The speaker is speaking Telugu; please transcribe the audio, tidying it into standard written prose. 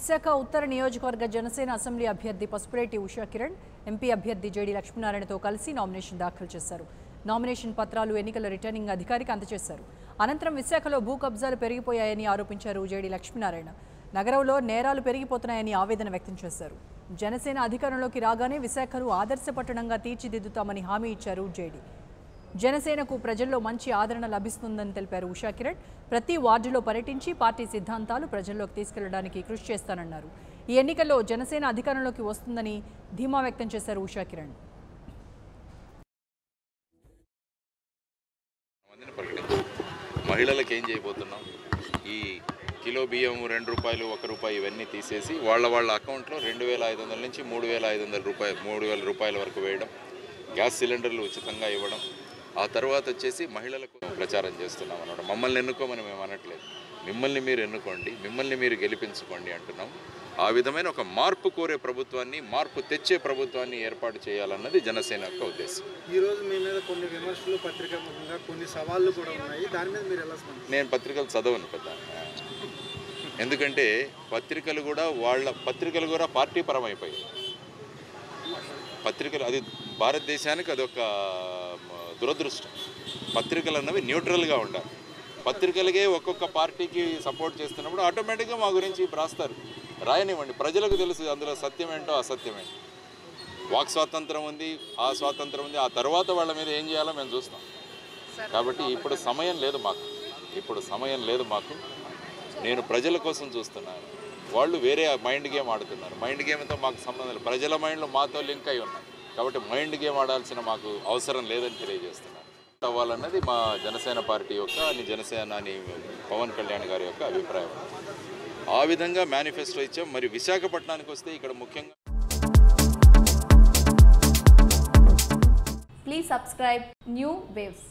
విశాఖ ఉత్తర నియోజకవర్గ జనసేన అసెంబ్లీ అభ్యర్థి పసుపులేటి ఉషా కిరణ్ ఎంపీ అభ్యర్థి జేడి లక్ష్మీనారాయణతో కలిసి నామినేషన్ దాఖలు చేశారు. నామినేషన్ పత్రాలు ఎన్నికల రిటర్నింగ్ అధికారికి అందజేశారు. అనంతరం విశాఖలో భూ కబ్జాలు పెరిగిపోయాయని ఆరోపించారు జేడి లక్ష్మీనారాయణ. నగరంలో నేరాలు పెరిగిపోతున్నాయని ఆవేదన వ్యక్తం చేశారు. జనసేన అధికారంలోకి రాగానే విశాఖను ఆదర్శ పట్టణంగా తీర్చిదిద్దుతామని హామీ ఇచ్చారు జేడి. జనసేనకు ప్రజల్లో మంచి ఆదరణ లభిస్తుందని తెలిపారు ఉషా కిరణ్. ప్రతి వార్డులో పర్యటించి పార్టీ సిద్ధాంతాలు ప్రజల్లోకి తీసుకెళ్లడానికి కృషి చేస్తానన్నారు. ఈ ఎన్నికల్లో జనసేన అధికారంలోకి వస్తుందని ధీమా వ్యక్తం చేశారు ఉషా కిరణ్. మహిళలకు ఏం చేయబోతున్నాం, ఈ కిలో బియ్యం 2 రూపాయలు 1 రూపాయి ఇవన్నీ తీసేసి వాళ్ళ అకౌంట్లో 2500 నుంచి 3500 రూపాయల వరకు వేయడం, గ్యాస్ సిలిండర్లు ఉచితంగా ఇవ్వడం, ఆ తర్వాత వచ్చేసి మహిళలకు ప్రచారం చేస్తున్నాం అన్నమాట. మమ్మల్ని ఎన్నుకోమని మేము అనట్లేదు, మిమ్మల్ని మీరు ఎన్నుకోండి, మిమ్మల్ని మీరు గెలిపించుకోండి అంటున్నాం. ఆ విధమైన ఒక మార్పు కోరే ప్రభుత్వాన్ని, మార్పు తెచ్చే ప్రభుత్వాన్ని ఏర్పాటు చేయాలన్నది జనసేన యొక్క ఉద్దేశం. ఈరోజు మీ మీద కొన్ని విమర్శలు పత్రికాముఖంగా కొన్ని సవాళ్ళు కూడా ఉన్నాయి, దాని మీద మీరు ఎలా స్పందిస్తారు? నేను పత్రికలు చదవను పెద్ద, ఎందుకంటే పత్రికలు కూడా పార్టీ పరం అయిపోయాయి. పత్రికలు అది భారతదేశానికి అదొక దురదృష్టం. పత్రికలు అన్నవి న్యూట్రల్గా ఉండాలి. పత్రికలకే ఒక్కొక్క పార్టీకి సపోర్ట్ చేస్తున్నప్పుడు ఆటోమేటిక్గా మా గురించి రాస్తారు. రాయనివ్వండి, ప్రజలకు తెలుసు అందులో సత్యం ఏంటో అసత్యం ఏంటో. వాక్ స్వాతంత్రం ఉంది, ఆ స్వాతంత్రం ఉంది, ఆ తర్వాత వాళ్ళ మీద ఏం చేయాలో మేము చూస్తాం. కాబట్టి ఇప్పుడు సమయం లేదు మాకు. నేను ప్రజల కోసం చూస్తున్నాను. వాళ్ళు వేరే మైండ్ గేమ్ ఆడుతున్నారు. మైండ్ గేమ్తో మాకు సంబంధం లేదు. ప్రజల మైండ్లు మాతో లింక్ అయి ఉన్నాయి. కాబట్టి మైండ్ గేమ్ ఆడాల్సిన మాకు అవసరం లేదని తెలియజేస్తున్నాను. అవ్వాలన్నది మా జనసేన పార్టీ యొక్క జనసేన పవన్ కళ్యాణ్ గారి యొక్క అభిప్రాయం. ఆ విధంగా మేనిఫెస్టో ఇచ్చాం. మరి విశాఖపట్నానికి వస్తే ఇక్కడ ముఖ్యంగా ప్లీజ్ సబ్స్క్రైబ్ న్యూ వేవ్స్.